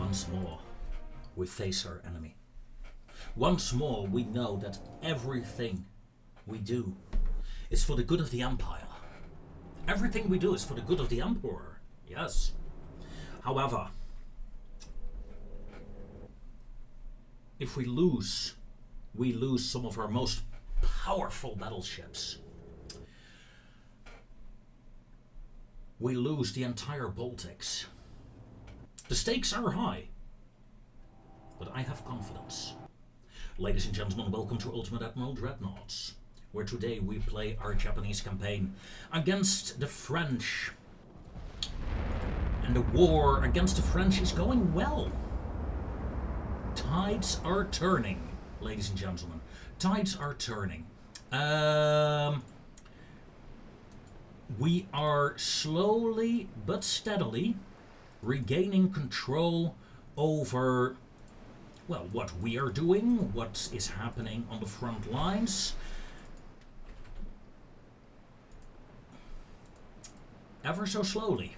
once more we face our enemy. Once more we know that everything we do is for the good of the Empire. Everything we do is for the good of the Emperor, yes. However, if we lose some of our most powerful battleships. We lose the entire Baltics. The stakes are high, but I have confidence. Ladies and gentlemen, welcome to Ultimate Admiral Dreadnoughts, where today we play our Japanese campaign against the French. And the war against the French is going well. Tides are turning, ladies and gentlemen. Tides are turning. We are slowly but steadily regaining control over, well, what we are doing, what is happening on the front lines. Ever so slowly,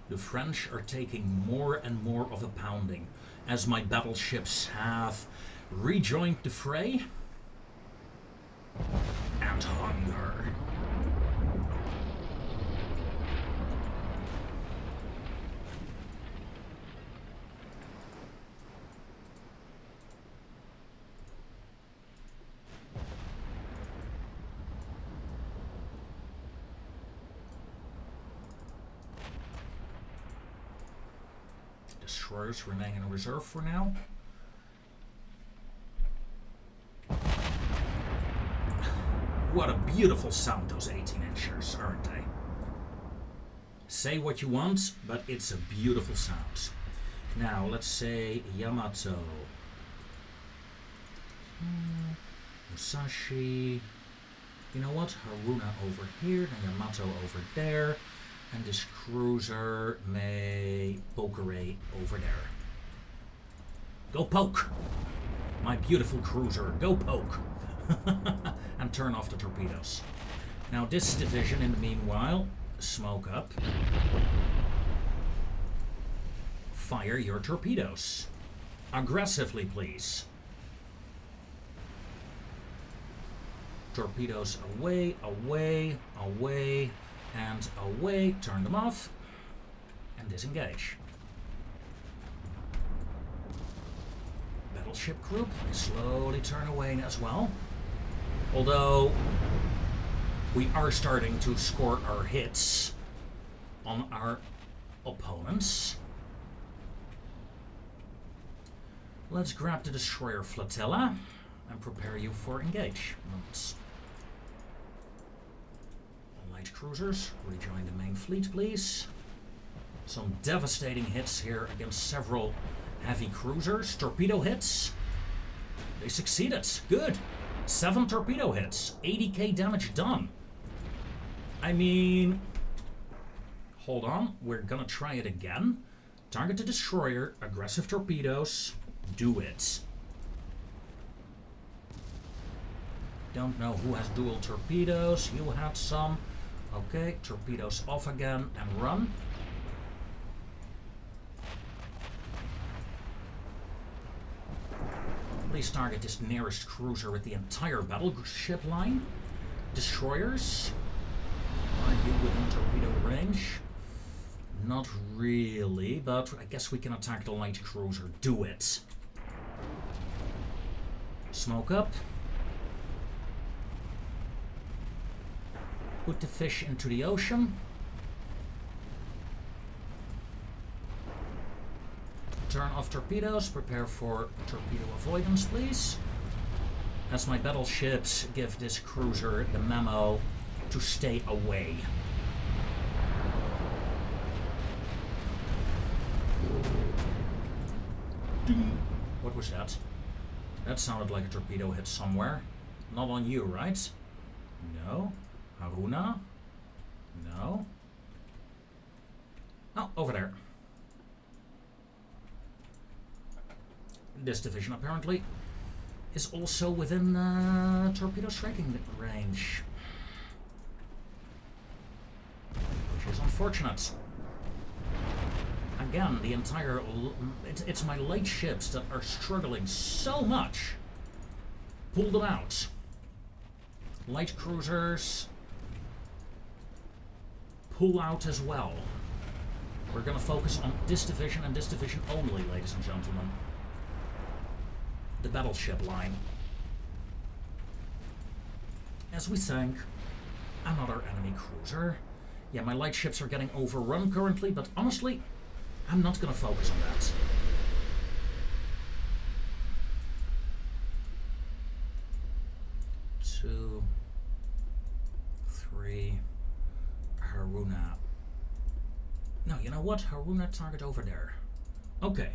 the French are taking more and more of a pounding as my battleships have rejoined the fray. And hunger. Destroyers remain in reserve for now. What a beautiful sound, those 18-inchers, aren't they? Say what you want, but it's a beautiful sound. Now, let's say Yamato. Musashi. You know what? Haruna over here, and Yamato over there. And this cruiser may poke array over there. Go poke! My beautiful cruiser, go poke! And turn off the torpedoes. Now this division, in the meanwhile, smoke up. Fire your torpedoes. Aggressively, please. Torpedoes away, away, away, and away. Turn them off. And disengage. Battleship group, slowly turn away as well. Although we are starting to score our hits on our opponents. Let's grab the destroyer flotilla and prepare you for engagements. Light cruisers, rejoin the main fleet, please. Some devastating hits here against several heavy cruisers. Torpedo hits. They succeeded. Good. 7 torpedo hits. 80k damage done. I mean, hold on. We're gonna try it again. Target the destroyer. Aggressive torpedoes. Do it. Don't know who has dual torpedoes. You had some. Okay, torpedoes off again and run. Please target this nearest cruiser with the entire battleship line. Destroyers. Are you within torpedo range? Not really, but I guess we can attack the light cruiser. Do it. Smoke up. Put the fish into the ocean. Turn off torpedoes. Prepare for torpedo avoidance, please. As my battleships give this cruiser the memo to stay away. What was that? That sounded like a torpedo hit somewhere. Not on you, right? No. Haruna? No. Oh, over there. This division apparently is also within torpedo striking range. Which is unfortunate. I again, the entire... It's my light ships that are struggling so much. Pull them out. Light cruisers... pull out as well. We're going to focus on this division and this division only, ladies and gentlemen. The battleship line. As we sank, another enemy cruiser. Yeah, my light ships are getting overrun currently, but honestly, I'm not going to focus on that. Two, three, Haruna. No, you know what? Haruna target over there. Okay.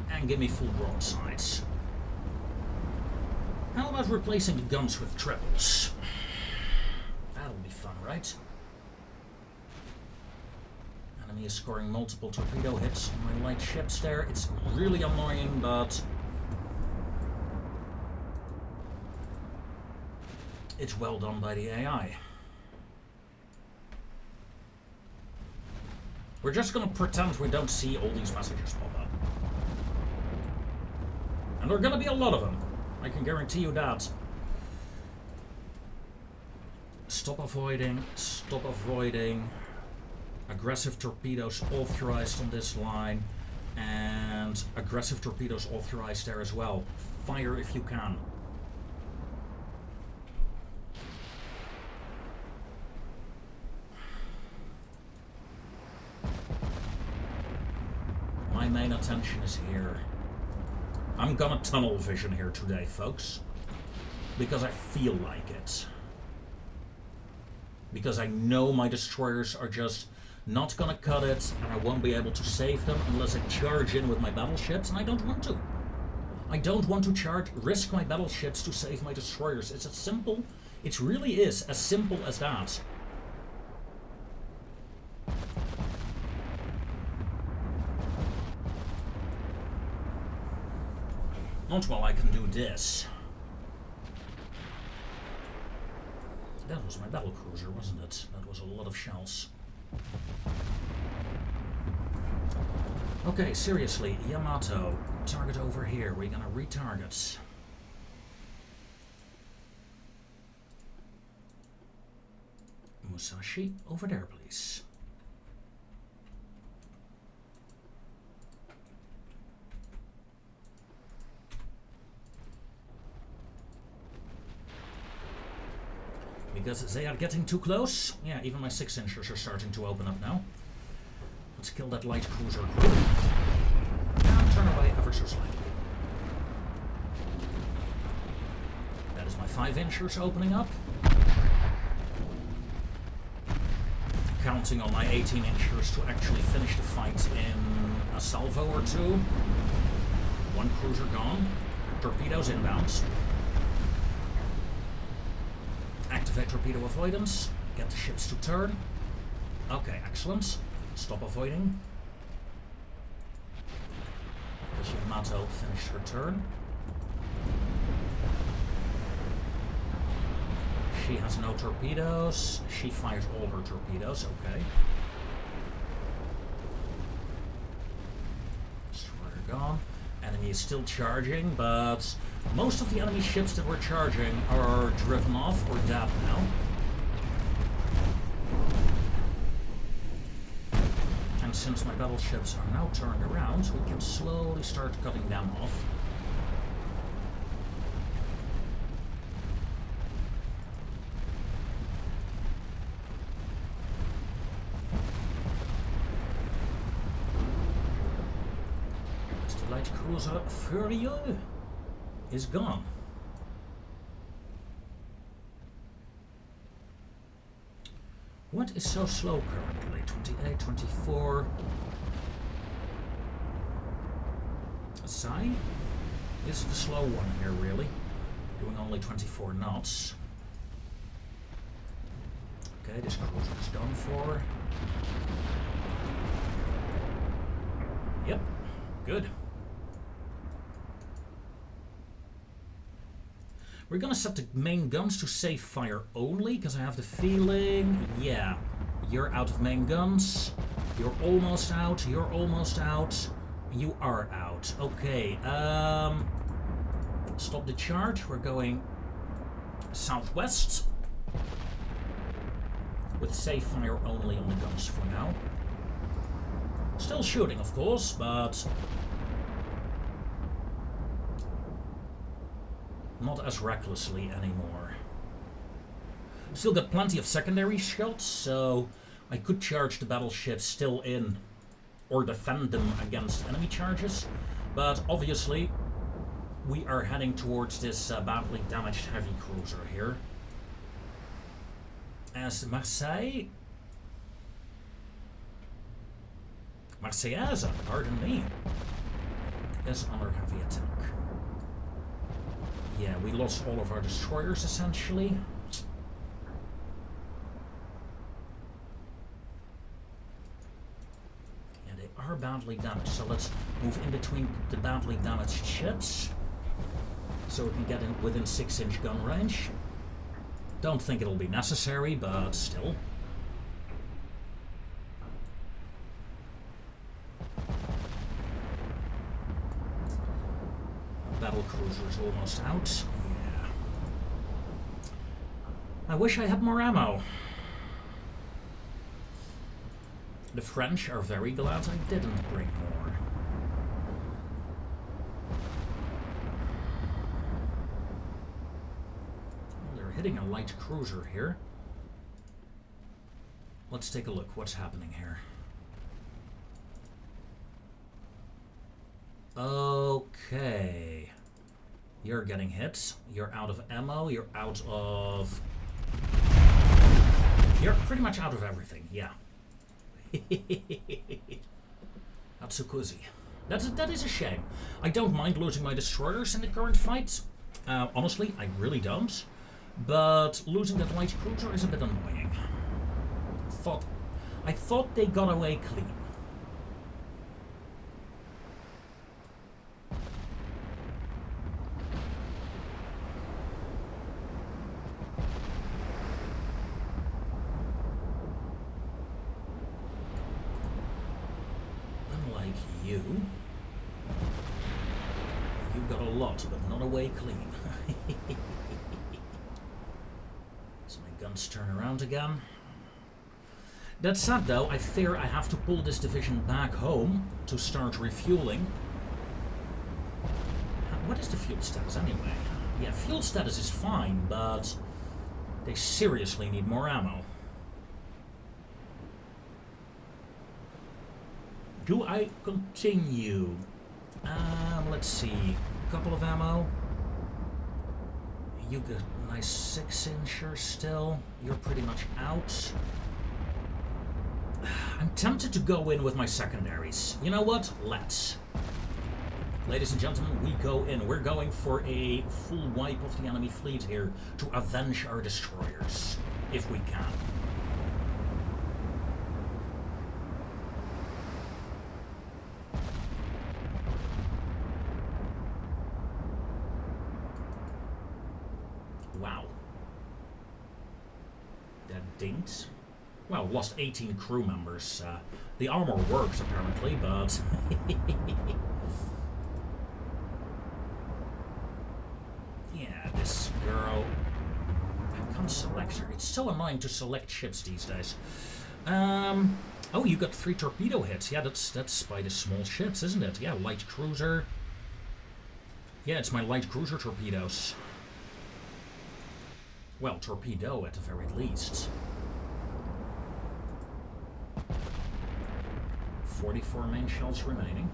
And give me full broadsides. How about replacing the guns with triples? That'll be fun, right? Enemy is scoring multiple torpedo hits on my light ships there. It's really annoying, but... it's well done by the AI. We're just gonna pretend we don't see all these messages pop up. And there are gonna be a lot of them. I can guarantee you that. Stop avoiding, stop avoiding. Aggressive torpedoes authorized on this line. And aggressive torpedoes authorized there as well. Fire if you can. My main attention is here. I'm gonna tunnel vision here today, folks. Because I feel like it. Because I know my destroyers are just not gonna cut it, and I won't be able to save them unless I charge in with my battleships, and I don't want to. I don't want to risk my battleships to save my destroyers. It's as simple, it really is as simple as that. Not while I can do this. That was my battle cruiser, wasn't it? That was a lot of shells. Okay, seriously, Yamato, target over here. We're gonna retarget. Musashi, over there, please. Because they are getting too close. Yeah, even my 6-inchers are starting to open up now. Let's kill that light cruiser group. And turn away ever so slightly. That is my 5-inchers opening up. Counting on my 18-inchers to actually finish the fight in a salvo or two. One cruiser gone. Torpedoes inbound. Activate torpedo avoidance. Get the ships to turn. Okay, excellent. Stop avoiding. Because Yamato finished her turn. She has no torpedoes. She fired all her torpedoes. Okay. Destroyer gone. Enemy is still charging, but most of the enemy ships that were charging are driven off or dead now. And since my battleships are now turned around, we can slowly start cutting them off. Cruiser Furieux is gone. What is so slow currently? 28, 24. Sai is the slow one here, really. Doing only 24 knots. Okay, this cruiser is done for. Yep, good. We're gonna set the main guns to safe fire only, because I have the feeling, yeah, You're out of main guns. You're almost out. You're almost out. You are out. Okay. Stop the charge. We're going southwest. With safe fire only on the guns for now. Still shooting, of course, but not as recklessly anymore. Still got plenty of secondary shots, so I could charge the battleships still in or defend them against enemy charges. But obviously, we are heading towards this badly damaged heavy cruiser here. As Marseillaise, pardon me, is under heavy attack. Yeah, we lost all of our destroyers essentially. Yeah, they are badly damaged, so let's move in between the badly damaged ships so we can get in within 6-inch gun range. Don't think it'll be necessary, but still. Battle cruiser's almost out. Yeah. I wish I had more ammo. The French are very glad I didn't bring more. Hitting a light cruiser here. Let's take a look. What's happening here? Okay. You're getting hit. You're out of ammo. You're out of... You're pretty much out of everything, yeah. That's so cozy. That is a shame. I don't mind losing my destroyers in the current fight. Honestly, I really don't. But losing that light cruiser is a bit annoying. I thought they got away clean. Unlike you got a lot, but not away clean. Guns turn around again. That said though, I fear I have to pull this division back home to start refueling. What is the fuel status anyway? Yeah, fuel status is fine, but they seriously need more ammo. Do I continue? Let's see. A couple of ammo. You got a nice 6-incher still. You're pretty much out. I'm tempted to go in with my secondaries. You know what? Let's. Ladies and gentlemen, we go in. We're going for a full wipe of the enemy fleet here to avenge our destroyers, if we can. Wow. That dinged. Well, lost 18 crew members. The armor works apparently, but... yeah, this girl... I can't select her. It's so annoying to select ships these days. Oh, you got 3 torpedo hits. Yeah, that's by the small ships, isn't it? Yeah, light cruiser. Yeah, it's my light cruiser torpedoes. Well, torpedo at the very least. 44 main shells remaining.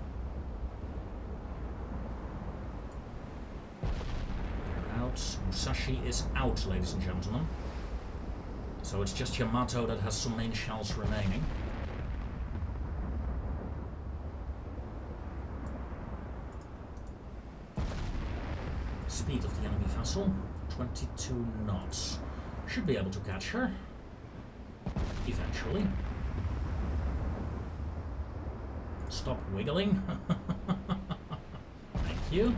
They're out. Musashi is out, ladies and gentlemen. So it's just Yamato that has some main shells remaining. Speed of the enemy vessel, 22 knots. Should be able to catch her. Eventually. Stop wiggling. Thank you.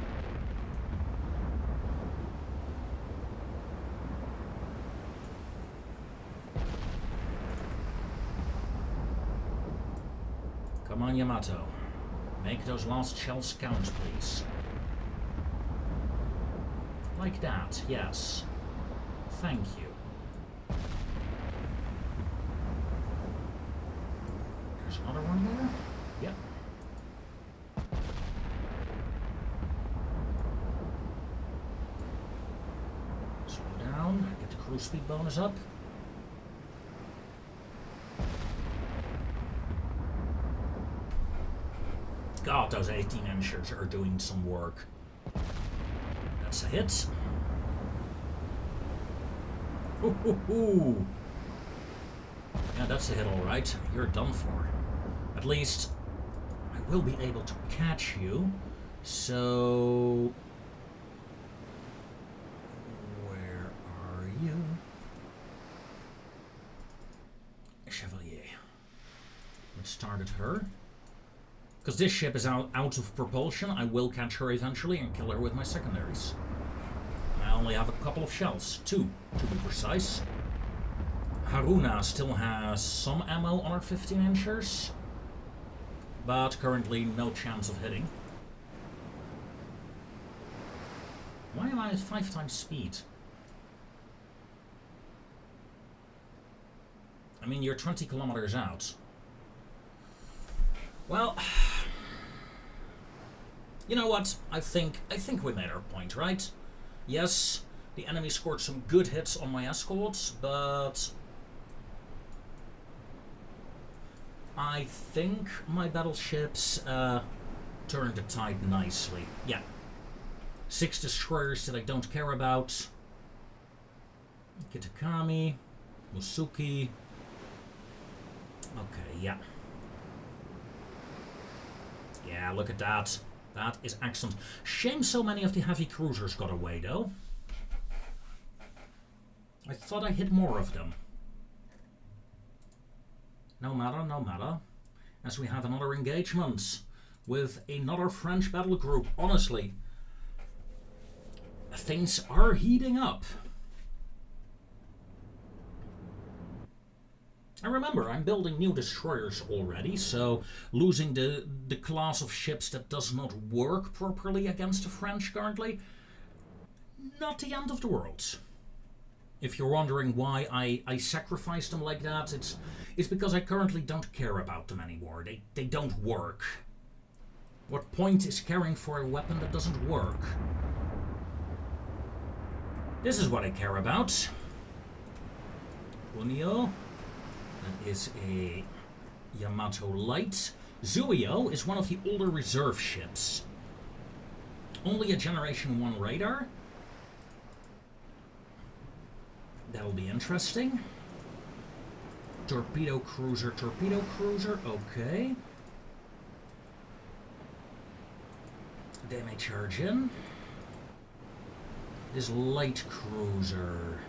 Come on, Yamato. Make those last shells count, please. Like that, yes. Thank you. There's another one there. Yep. Slow down. Get the cruise speed bonus up. God, those 18-inchers are doing some work. That's a hit. Ooh, ooh, ooh. Yeah, that's a hit, all right. You're done for. At least I will be able to catch you. So, where are you? Chevalier. Let's start at her. Because this ship is out of propulsion, I will catch her eventually and kill her with my secondaries. I only have a couple of shells. 2, to be precise. Haruna still has some ammo on her 15-inchers. But currently no chance of hitting. Why am I at 5 times speed? I mean, you're 20 kilometers out. Well, you know what? I think we made our point, right? Yes, the enemy scored some good hits on my escorts, but I think my battleships turned the tide nicely. Yeah. 6 destroyers that I don't care about. Kitakami, Musuki. Okay, yeah. Yeah, look at that. That is excellent. Shame so many of the heavy cruisers got away, though. I thought I hit more of them. No matter, no matter. As we have another engagement with another French battle group. Honestly, things are heating up. And remember, I'm building new destroyers already, so losing the class of ships that does not work properly against the French currently, not the end of the world. If you're wondering why I sacrifice them like that, it's because I currently don't care about them anymore. They don't work. What point is caring for a weapon that doesn't work? This is what I care about. Unio. That is a Yamato Light. Zuio is one of the older reserve ships. Only a Generation 1 radar. That'll be interesting. Torpedo cruiser, okay. They may charge in. This light cruiser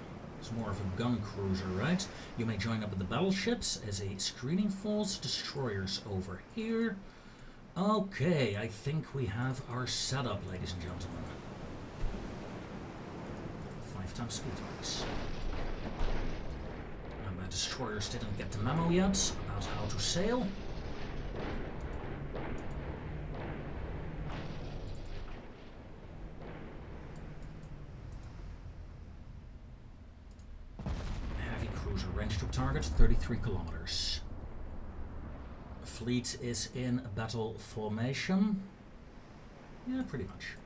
is more of a gun cruiser, right? You may join up with the battleships as a screening force. Destroyers over here. Okay, I think we have our setup, ladies and gentlemen. 5 times speed race. Now my destroyers didn't get the memo yet about how to sail. Range to target 33 kilometers. Fleet is in battle formation. Yeah, pretty much.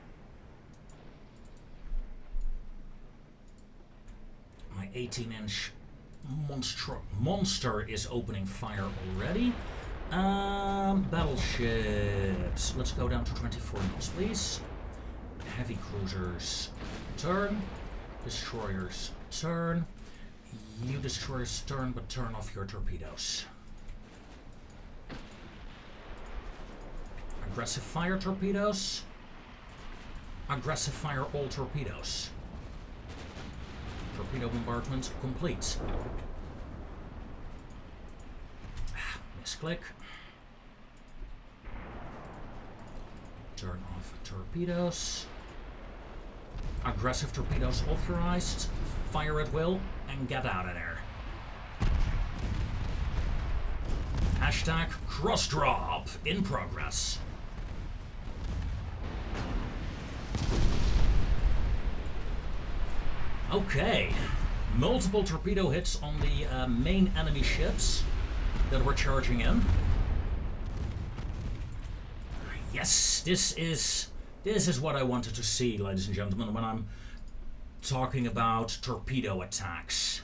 My 18-inch monster is opening fire already. Battleships. Let's go down to 24 knots, please. Heavy cruisers, turn. Destroyers, turn. You destroyers turn, but turn off your torpedoes. Aggressive fire torpedoes. Aggressive fire all torpedoes. Torpedo bombardment complete. Misclick. Turn off torpedoes. Aggressive torpedoes authorized. Fire at will and get out of there. Hashtag cross-drop in progress. Okay, multiple torpedo hits on the main enemy ships that were charging in. Yes, this is what I wanted to see, ladies and gentlemen, when I'm talking about torpedo attacks.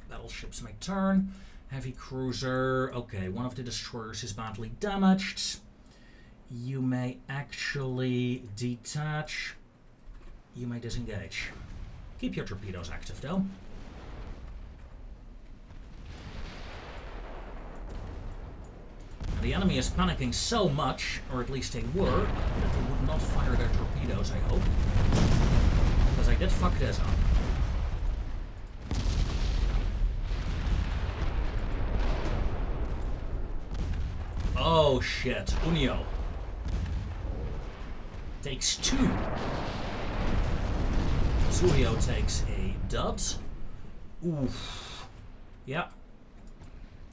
Battleships make turn. Heavy cruiser. Okay, one of the destroyers is badly damaged. You may actually detach. You may disengage. Keep your torpedoes active, though. And the enemy is panicking so much, or at least they were, that they would not fire their torpedoes, I hope. Because I did fuck this up. Oh shit, Unio takes 2. Zuio takes a dud. Oof. Yeah.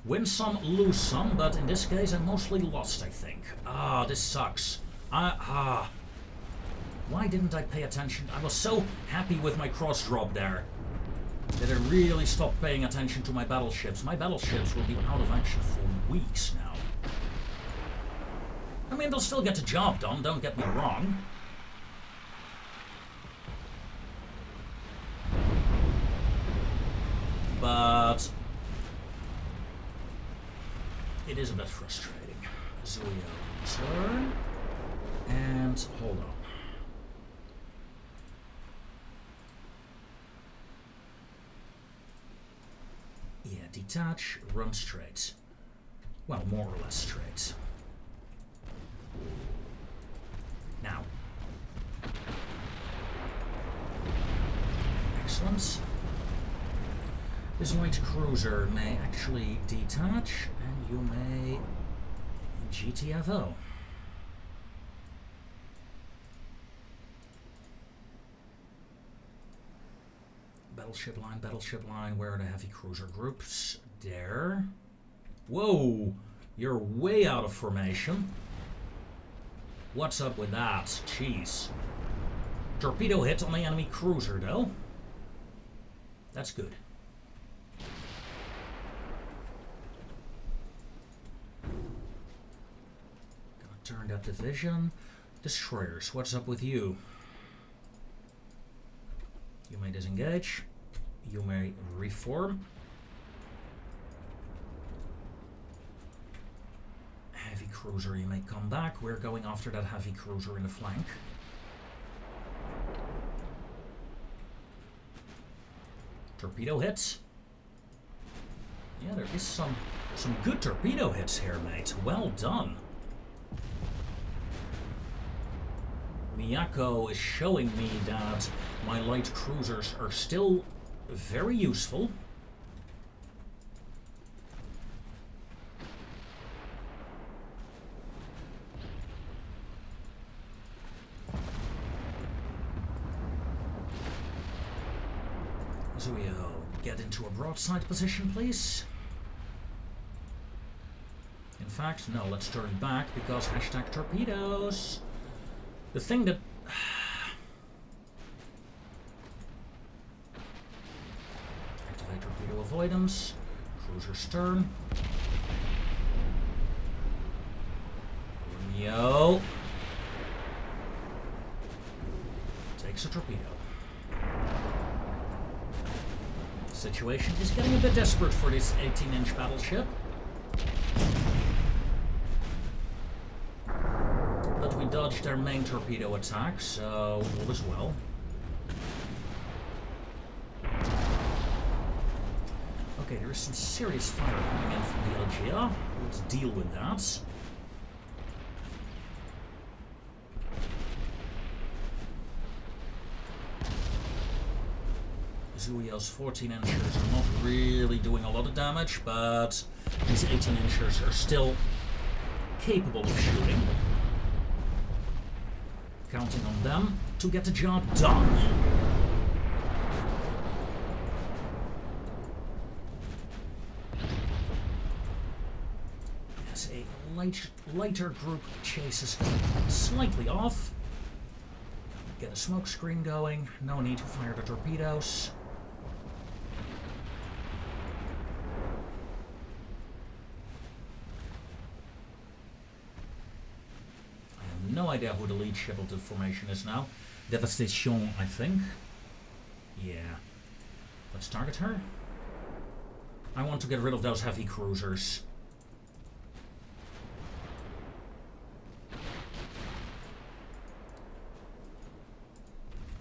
Win some, lose some, but in this case I mostly lost, I think. Ah, this sucks. Why didn't I pay attention? I was so happy with my cross drop there that I really stopped paying attention to my battleships. My battleships will be out of action for weeks now. I mean, they'll still get the job done, don't get me wrong. But it is a bit frustrating. Zuio turn. And hold on. Yeah, detach, run straight. Well, more or less straight. Now. Excellent. This light cruiser may actually detach, and you may GTFO. Battleship line, where are the heavy cruiser groups? There. Whoa! You're way out of formation. What's up with that? Jeez. Torpedo hit on the enemy cruiser, though. That's good. Gonna turn that division. Destroyers, what's up with you? You may disengage. You may reform. Heavy cruiser, you may come back. We're going after that heavy cruiser in the flank. Torpedo hits. Yeah, there is some good torpedo hits here, mate. Well done. Miyako is showing me that my light cruisers are still very useful. Zuio, get into a broadside position, please. In fact, no, let's turn back because hashtag torpedoes. The thing that... Activate torpedo avoidance. Cruiser stern. Romeo. Takes a torpedo. Situation is getting a bit desperate for this 18-inch battleship. But we dodged their main torpedo attack, so all is well. Okay, there is some serious fire coming in from the Algea. Let's deal with that. Zuio's 14-inchers are not really doing a lot of damage, but these 18-inchers are still capable of shooting. Counting on them to get the job done. lighter group chases slightly off. Get a smoke screen going. No need to fire the torpedoes. I have no idea who the lead ship of the formation is now. Devastation, I think. Yeah. Let's target her. I want to get rid of those heavy cruisers.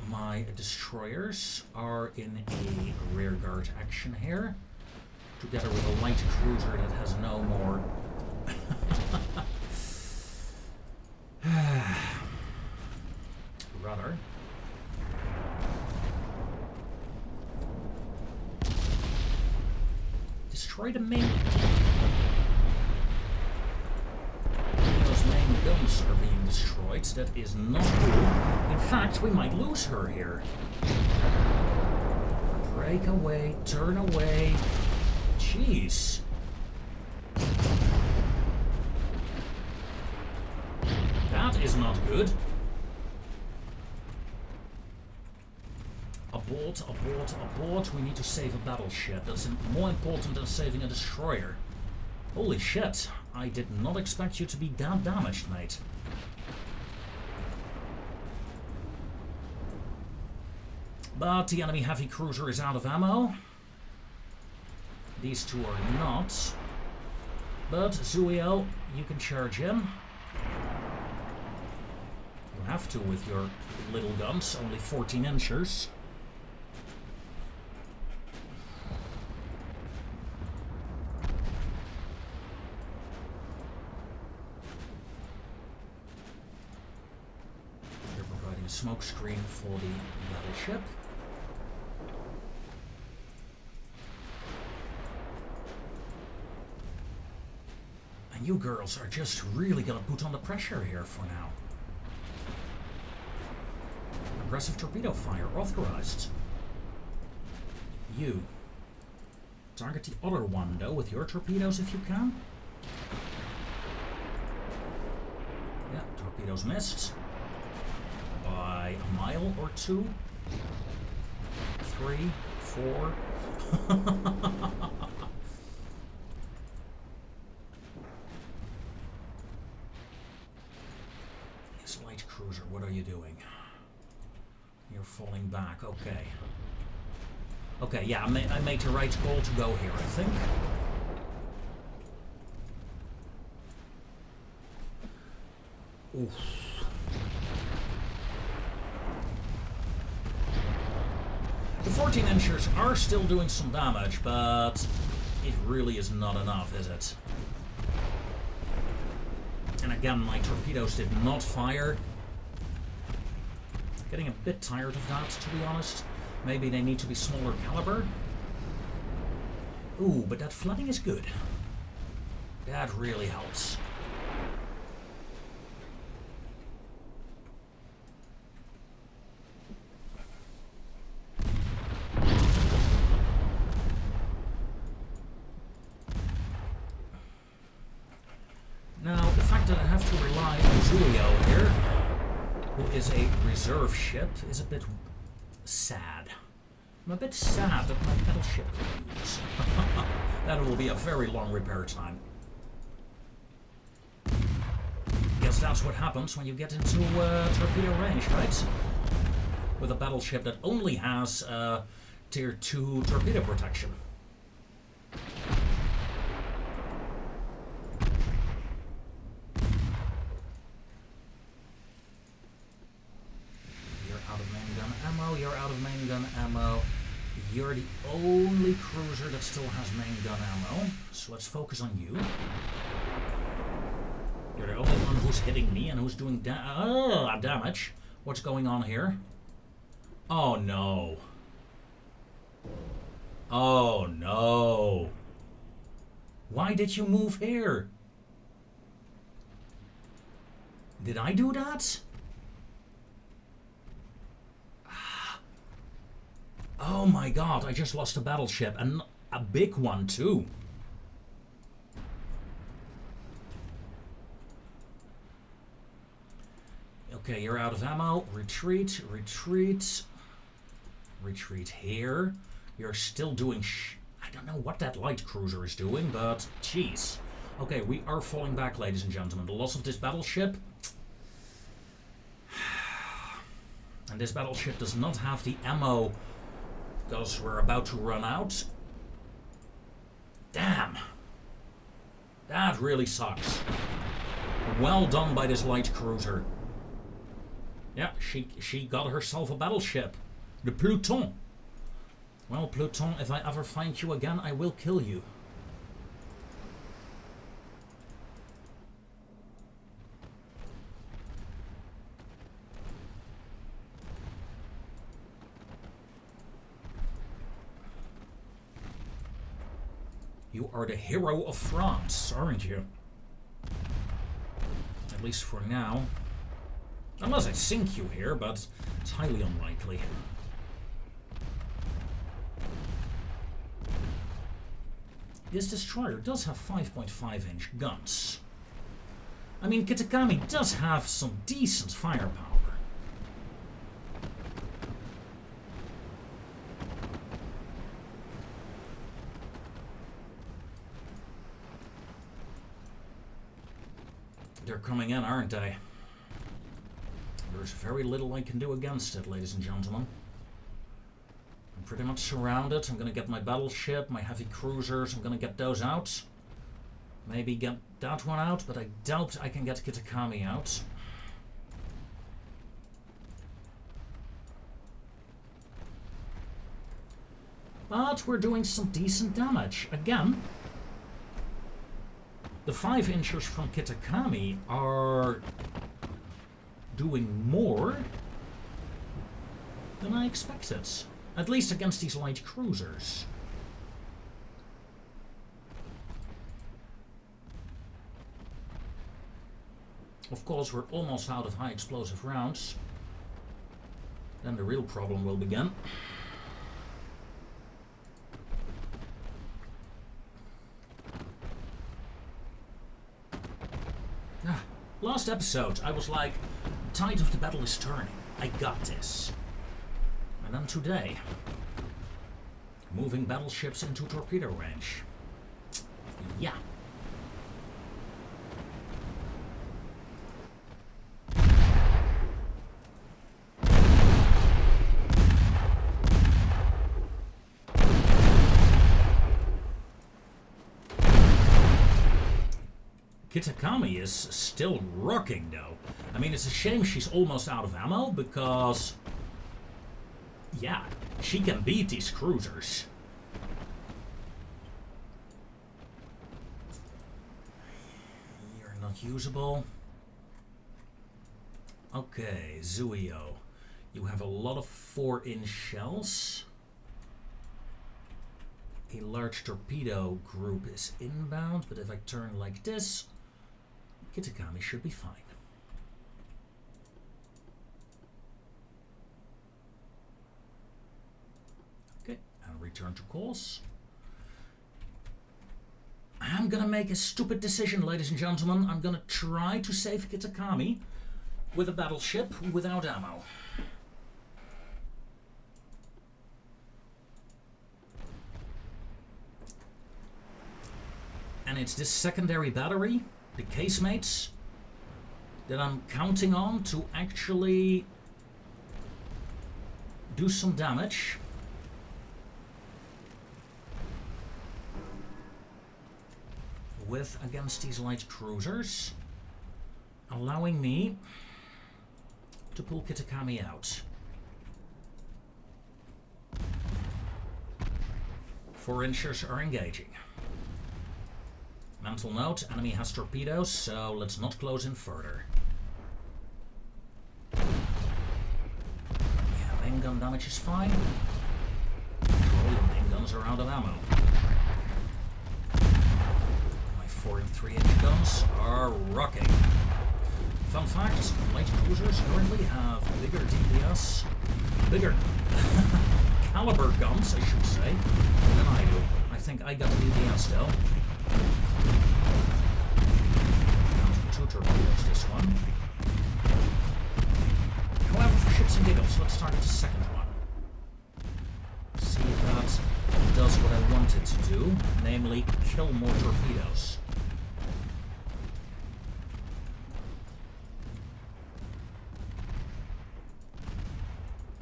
My destroyers are in a rearguard action here, together with a light cruiser that has no more. Rudder. Destroy the main. Those main guns are being destroyed. That is not cool. In fact, we might lose her here. Break away, turn away. Jeez. That is not good. Abort, abort, abort. We need to save a battleship. That's more important than saving a destroyer. Holy shit. I did not expect you to be that damaged, mate. But the enemy heavy cruiser is out of ammo. These two are not. But Zuio, you can charge him. You have to with your little guns, only 14 inches. You're providing a smoke screen for the battleship. And you girls are just really gonna put on the pressure here for now. Aggressive torpedo fire authorized. You. Target the other one though with your torpedoes if you can. Yeah, torpedoes missed. By a mile or two. 3, 4. This light cruiser, what are you doing? You're falling back, okay. Okay, yeah, I made the right call to go here, I think. Oof. The 14 inchers are still doing some damage, but it really is not enough, is it? And again, my torpedoes did not fire. Getting a bit tired of that, to be honest. Maybe they need to be smaller caliber. Ooh, but that flooding is good. That really helps. Now, the fact that I have to rely on Zuio here, who is a reserve ship, is a bit sad. I'm a bit sad that my battleship moves. That will be a very long repair time. Guess that's what happens when you get into torpedo range, right? With a battleship that only has tier 2 torpedo protection. You're out of main gun ammo. You're the only cruiser that still has main gun ammo. So let's focus on you. You're the only one who's hitting me and who's doing damage. What's going on here? Oh no. Oh no. Why did you move here? Did I do that? Oh my god, I just lost a battleship, and a big one too. Okay, you're out of ammo. Retreat, retreat. Retreat here. You're still doing I don't know what that light cruiser is doing, but jeez. Okay, we are falling back, ladies and gentlemen. The loss of this battleship. And this battleship does not have the ammo because we're about to run out. Damn. That really sucks. Well done by this light cruiser. Yeah, she got herself a battleship. The Pluton. Well, Pluton, if I ever find you again, I will kill you. You are the hero of France, aren't you? At least for now. Unless I sink you here, but it's highly unlikely. This destroyer does have 5.5-inch guns. I mean, Kitakami does have some decent firepower. They're coming in, aren't they? There's very little I can do against it, ladies and gentlemen. I'm pretty much surrounded. I'm going to get my battleship, my heavy cruisers. I'm going to get those out. Maybe get that one out, but I doubt I can get Kitakami out. But we're doing some decent damage. Again, the 5-inchers from Kitakami are doing more than I expected. At least against these light cruisers. Of course, we're almost out of high explosive rounds. Then the real problem will begin. Last episode, I was like, tide of the battle is turning. I got this. And then today, moving battleships into torpedo range. Yeah. Kitakami is still rocking, though. I mean, it's a shame she's almost out of ammo, because... yeah, she can beat these cruisers. You're not usable. Okay, Zuio. You have a lot of 4-inch shells. A large torpedo group is inbound, but if I turn like this, Kitakami should be fine. Okay, and return to course. I'm gonna make a stupid decision, ladies and gentlemen. I'm gonna try to save Kitakami with a battleship without ammo. And it's this secondary battery, the casemates, that I'm counting on to actually do some damage. With against these light cruisers, allowing me to pull Kitakami out. 4-inchers are engaging. Mental note, enemy has torpedoes, so let's not close in further. Yeah, main gun damage is fine. All your main guns are out of ammo. My 4 and 3-inch guns are rocking. Fun fact, light cruisers currently have bigger DPS, bigger caliber guns, I should say, than I do. I think I got the DPS though. 2 torpedoes, this one. However, for shits and giggles, let's start at the second one. See if that does what I want it to do, namely kill more torpedoes.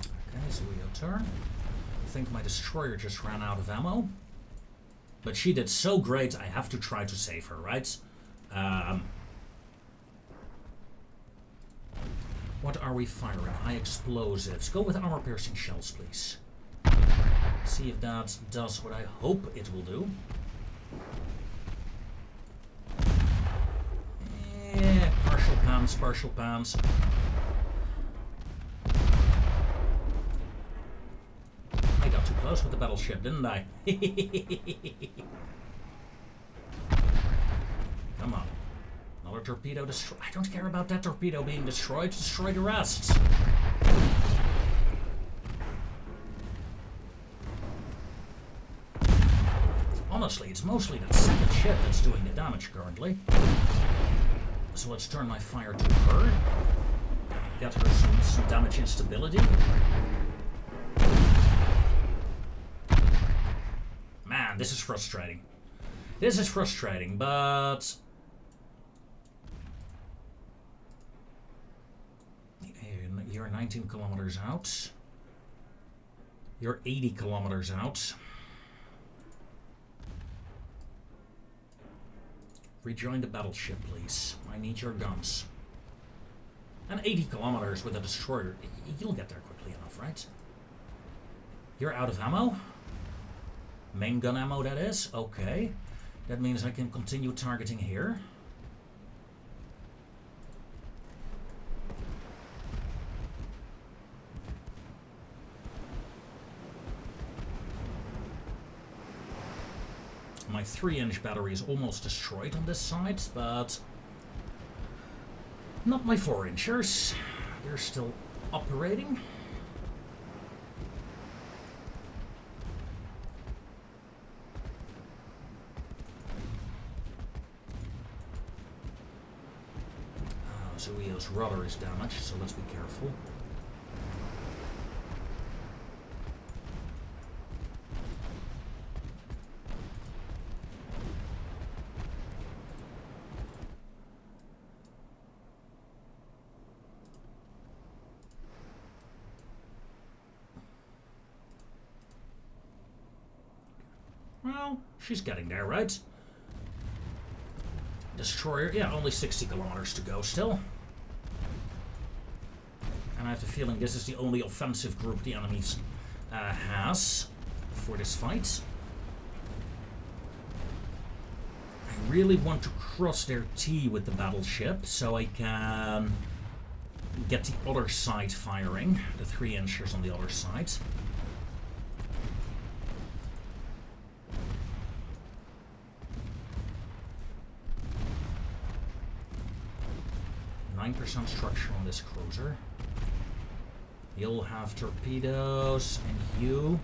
Okay, so we go turn. I think my destroyer just ran out of ammo. But she did so great, I have to try to save her, right? What are we firing? High explosives. Go with armor-piercing shells, please. See if that does what I hope it will do. Partial pans, partial pans. I got too close with the battleship, didn't I? Come on. Another torpedo destroyed. I don't care about that torpedo being destroyed. Destroy the rest. Honestly, it's mostly that second ship that's doing the damage currently. So let's turn my fire to her. Get her some damage instability. Man, this is frustrating. This is frustrating, but... You're 19 kilometers out. You're 80 kilometers out. Rejoin the battleship, please. I need your guns. And 80 kilometers with a destroyer. You'll get there quickly enough, right? You're out of ammo? Main gun ammo, that is? Okay. That means I can continue targeting here. My 3-inch battery is almost destroyed on this side, but not my 4-inchers. They're still operating. Zuio's rudder is damaged, so let's be careful. Well, she's getting there, right? Destroyer, yeah, only 60 kilometers to go still. And I have the feeling this is the only offensive group the enemy has for this fight. I really want to cross their T with the battleship so I can get the other side firing, the 3-inchers on the other side. 9% structure on this cruiser. You'll have torpedoes, and you...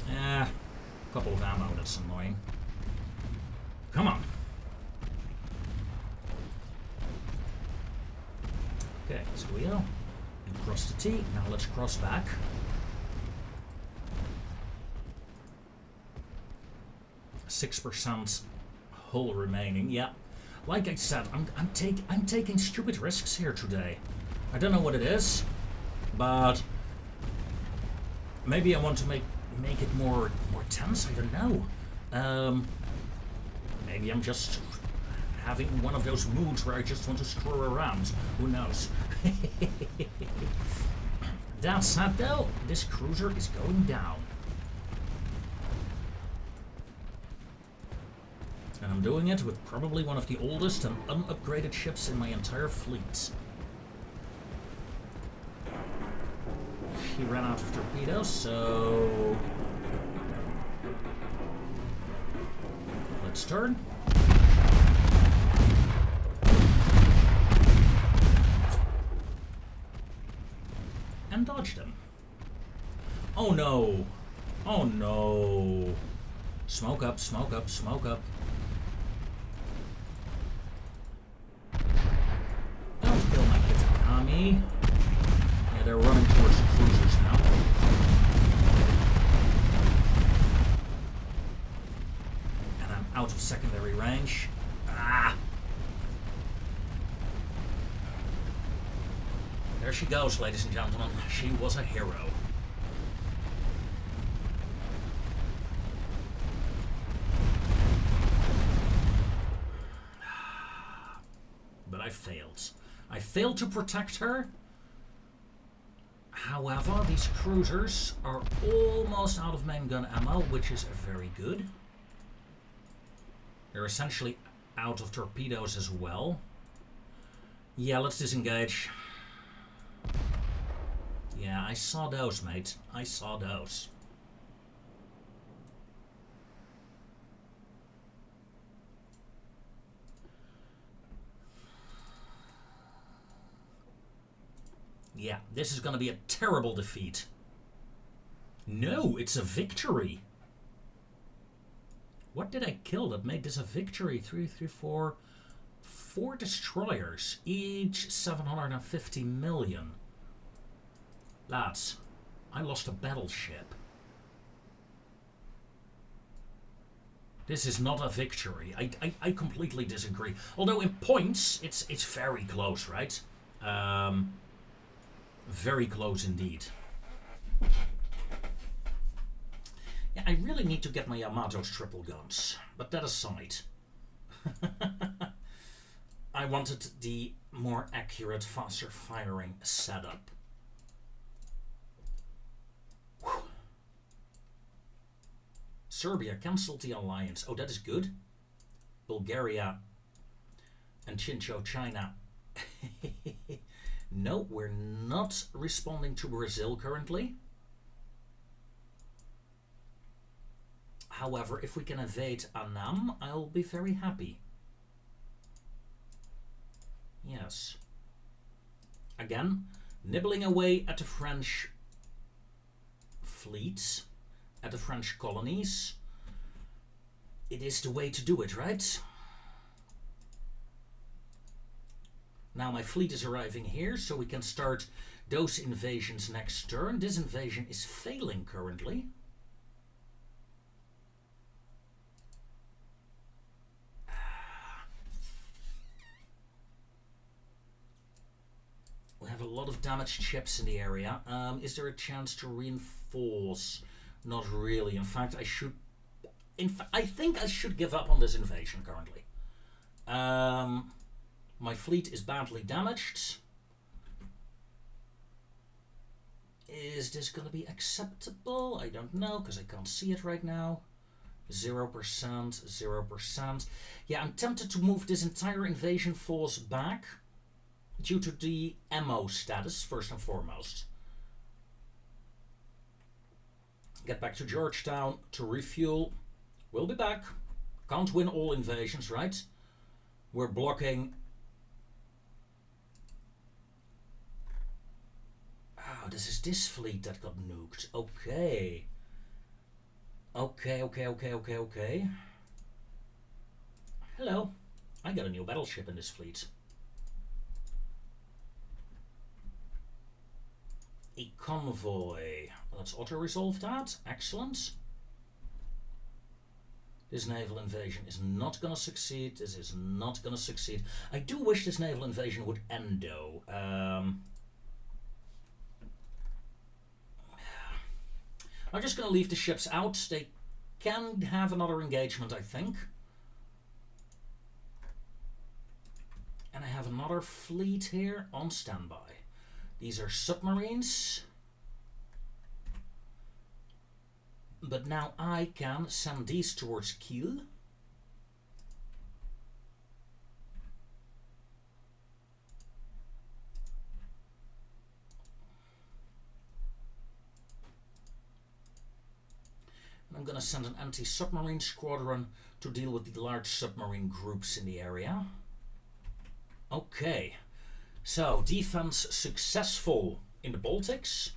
a couple of ammo, that's annoying. Come on! Okay, so we go. And cross the T. Now let's cross back. .6% hull remaining, yeah. Like I said, I'm taking stupid risks here today. I don't know what it is, but maybe I want to make it more tense. I don't know. Maybe I'm just having one of those moods where I just want to screw around. Who knows? That said, though, this cruiser is going down. And I'm doing it with probably one of the oldest and unupgraded ships in my entire fleet. He ran out of torpedoes, so... let's turn. And dodge them. Oh no! Oh no! Smoke up, smoke up, smoke up. Don't kill my Kitakami. they're running towards the cruisers now. And I'm out of secondary range. Ah! There she goes, ladies and gentlemen. She was a hero. But I failed. I failed to protect her. However, these cruisers are almost out of main gun ammo, which is very good. They're essentially out of torpedoes as well. Yeah, let's disengage. Yeah, I saw those, mate. I saw those. Yeah, this is going to be a terrible defeat. No, it's a victory. What did I kill that made this a victory? 3, 3, 4... 4 destroyers, each 750 million. Lads, I lost a battleship. This is not a victory. I completely disagree. Although in points, it's very close, right? Very close indeed. Yeah, I really need to get my Yamato's triple guns. But that aside, I wanted the more accurate, faster firing setup. Whew. Serbia cancelled the alliance. Oh, that is good. Bulgaria and Chincho, China. No, we're not responding to Brazil currently. However, if we can evade Annam, I'll be very happy. Yes. Again, nibbling away at the French fleets, at the French colonies. It is the way to do it, right? Now my fleet is arriving here, so we can start those invasions next turn. This invasion is failing currently. We have a lot of damaged ships in the area. Is there a chance to reinforce? Not really. In fact, I think I should give up on this invasion currently. My fleet is badly damaged. Is this going to be acceptable? I don't know, because I can't see it right now. 0%, 0%. Yeah, I'm tempted to move this entire invasion force back due to the ammo status, first and foremost. Get back to Georgetown to refuel. We'll be back. Can't win all invasions, right? We're blocking... Oh, this is this fleet that got nuked. Okay. Okay. Hello. I got a new battleship in this fleet. A convoy. Let's auto-resolve that. Excellent. This naval invasion is not going to succeed. This is not going to succeed. I do wish this naval invasion would end, though. I'm just going to leave the ships out. They can have another engagement, I think. And I have another fleet here on standby. These are submarines. But now I can send these towards Kiel. I'm going to send an anti-submarine squadron to deal with the large submarine groups in the area. Okay, so defense successful in the Baltics.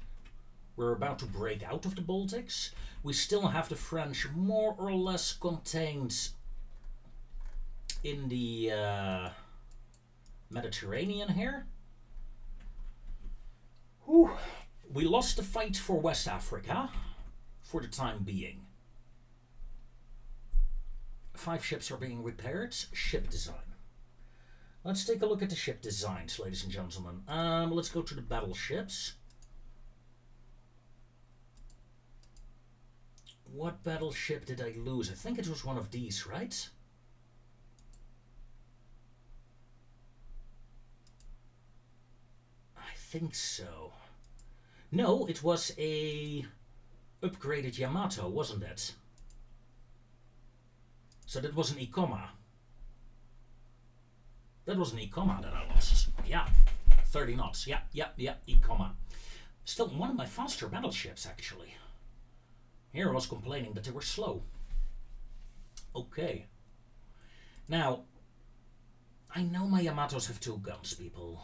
We're about to break out of the Baltics. We still have the French more or less contained in the Mediterranean here. Whew. We lost the fight for West Africa for the time being. 5 ships are being repaired. Ship design. Let's take a look at the ship designs, ladies and gentlemen. Let's go to the battleships. What battleship did I lose? I think it was one of these, right? I think so. No, it was a upgraded Yamato, wasn't it? So that was an Ikoma. That was an Ikoma that I lost. Yeah, 30 knots. Yeah, Ikoma. Still one of my faster battleships, actually. Here I was complaining that they were slow. Okay. Now, I know my Yamatos have 2 guns, people.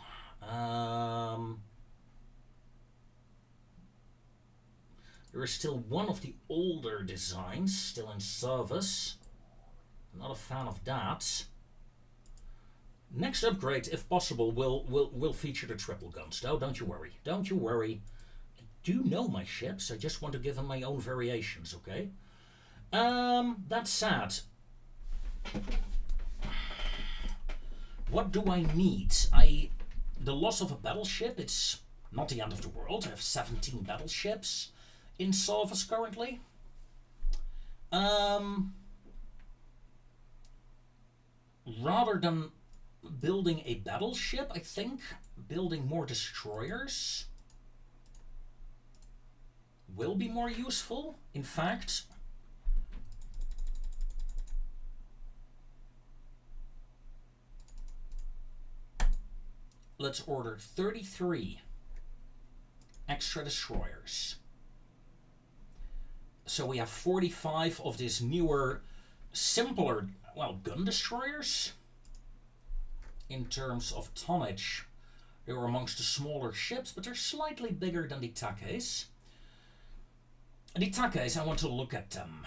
There is still one of the older designs still in service. Not a fan of that. Next upgrade, if possible, will feature the triple guns, though. Don't you worry. Don't you worry. I do know my ships. I just want to give them my own variations, okay? That's sad. What do I need? The loss of a battleship, it's not the end of the world. I have 17 battleships in service currently. Rather than building a battleship, I think building more destroyers will be more useful. In fact, let's order 33 extra destroyers. So we have 45 of these newer, simpler, well, gun destroyers. In terms of tonnage, they were amongst the smaller ships, but they're slightly bigger than the Takes. The Takes, I want to look at them.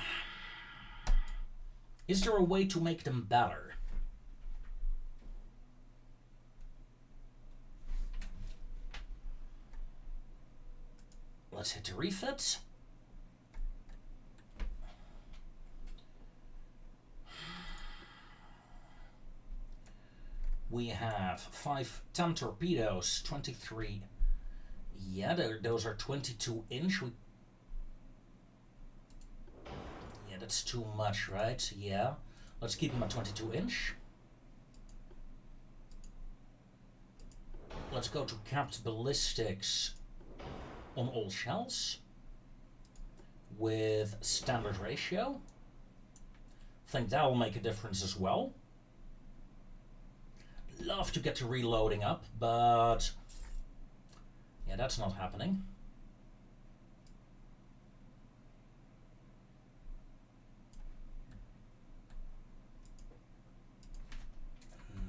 Is there a way to make them better? Let's hit the refit. We have 10 torpedoes, 23. Yeah, those are 22-inch. Yeah, that's too much, right? Yeah. Let's keep them at 22-inch. Let's go to capped ballistics on all shells with standard ratio. I think that will make a difference as well. Love to get the reloading up, but yeah, that's not happening.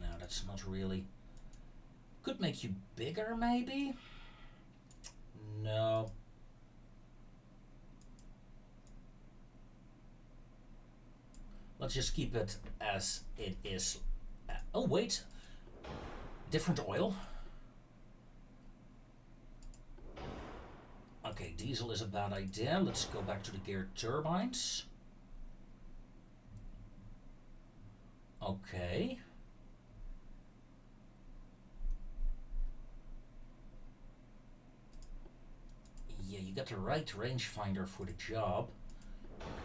No, that's not really. Could make you bigger, maybe? No. Let's just keep it as it is. Oh, wait. Different oil. Okay, diesel is a bad idea. Let's go back to the geared turbines. Okay. Yeah, you got the right rangefinder for the job.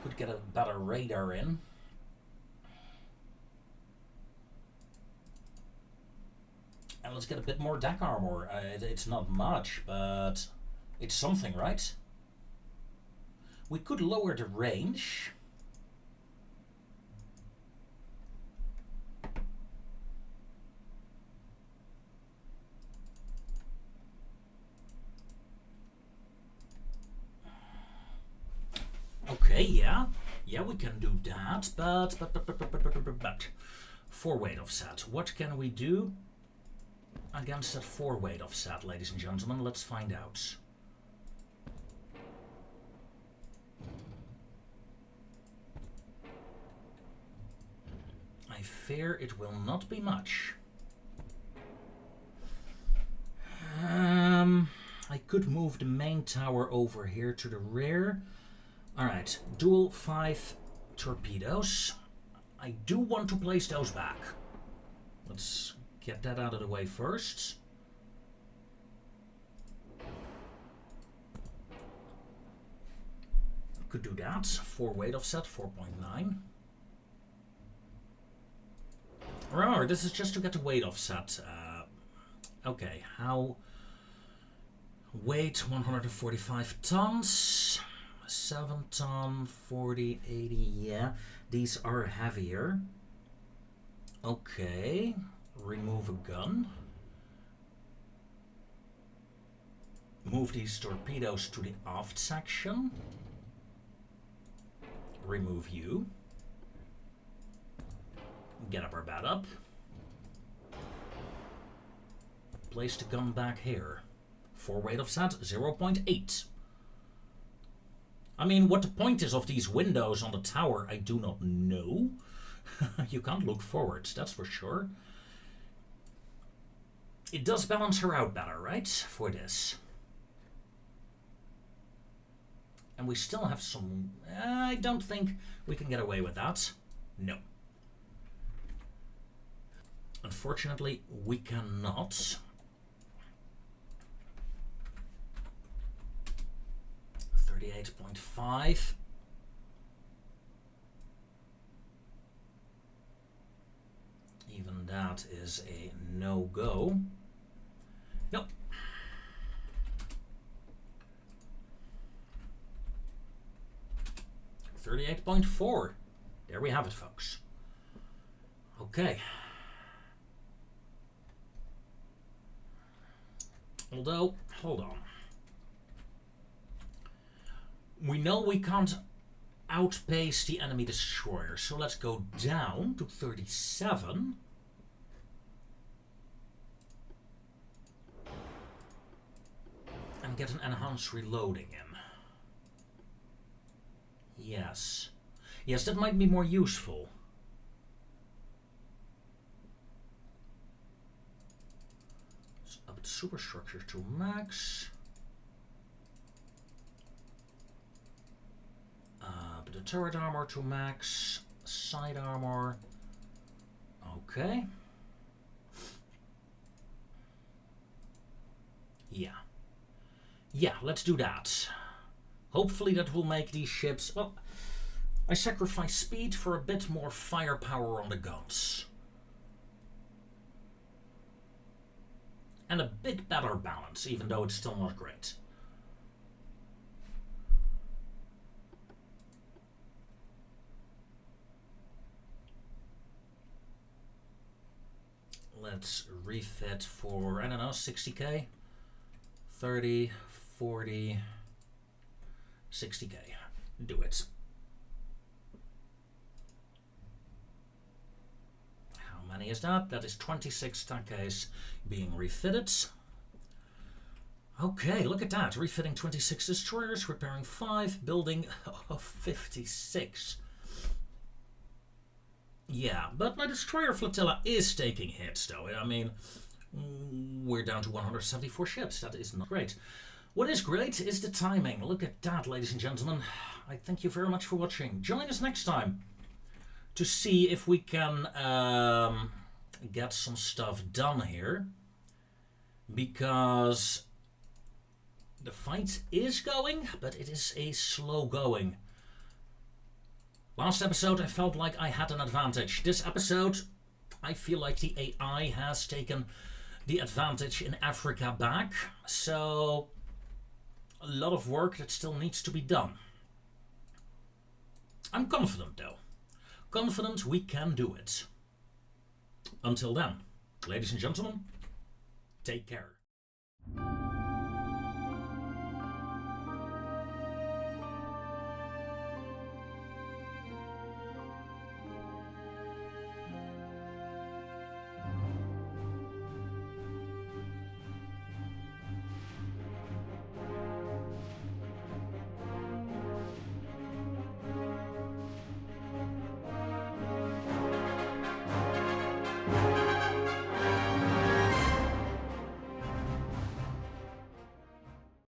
Could get a better radar in. And let's get a bit more deck armor. It's not much, but it's something, right? We could lower the range. Okay, yeah. Yeah, we can do that, but 4 weight offset. What can we do against that 4 weight offset, ladies and gentlemen? Let's find out. I fear it will not be much. I could move the main tower over here to the rear. Alright, dual 5 torpedoes. I do want to place those back. Let's get that out of the way first. Could do that. 4 weight offset, 4.9. Remember, this is just to get the weight offset. Okay, how... Weight 145 tons. 7 ton, 40, 80, yeah. These are heavier. Okay, remove a gun. Move these torpedoes to the aft section. Remove you. Get our bat up. Place the gun back here. 4 weight offset, 0.8. I mean, what the point is of these windows on the tower, I do not know. You can't look forward, that's for sure. It does balance her out better, right? For this. And we still have some... I don't think we can get away with that. No. Unfortunately, we cannot. 38.5. Even that is a no-go. Nope. 38.4. There we have it, folks. Okay. Although, hold on. We know we can't outpace the enemy destroyer, so let's go down to 37. And get an enhanced reloading in. Yes. Yes, that might be more useful. Let's up the superstructure to max. Up the turret armor to max. Side armor. Okay. Yeah. Yeah, let's do that. Hopefully that will make these ships... Well, I sacrifice speed for a bit more firepower on the guns. And a bit better balance, even though it's still not great. Let's refit for, I don't know, 60k? 30, 40... 60k. Do it. How many is that? That is 26 tanks being refitted. Okay, look at that. Refitting 26 destroyers, repairing 5, building 56. Yeah, but my destroyer flotilla is taking hits, though. I mean, we're down to 174 ships. That is not great. What is great is the timing. Look at that, ladies and gentlemen. I thank you very much for watching. Join us next time to see if we can get some stuff done here. Because the fight is going, but it is a slow going. Last episode, I felt like I had an advantage. This episode, I feel like the AI has taken the advantage in Africa back. So... a lot of work that still needs to be done. I'm confident, though. Confident we can do it. Until then, ladies and gentlemen, take care.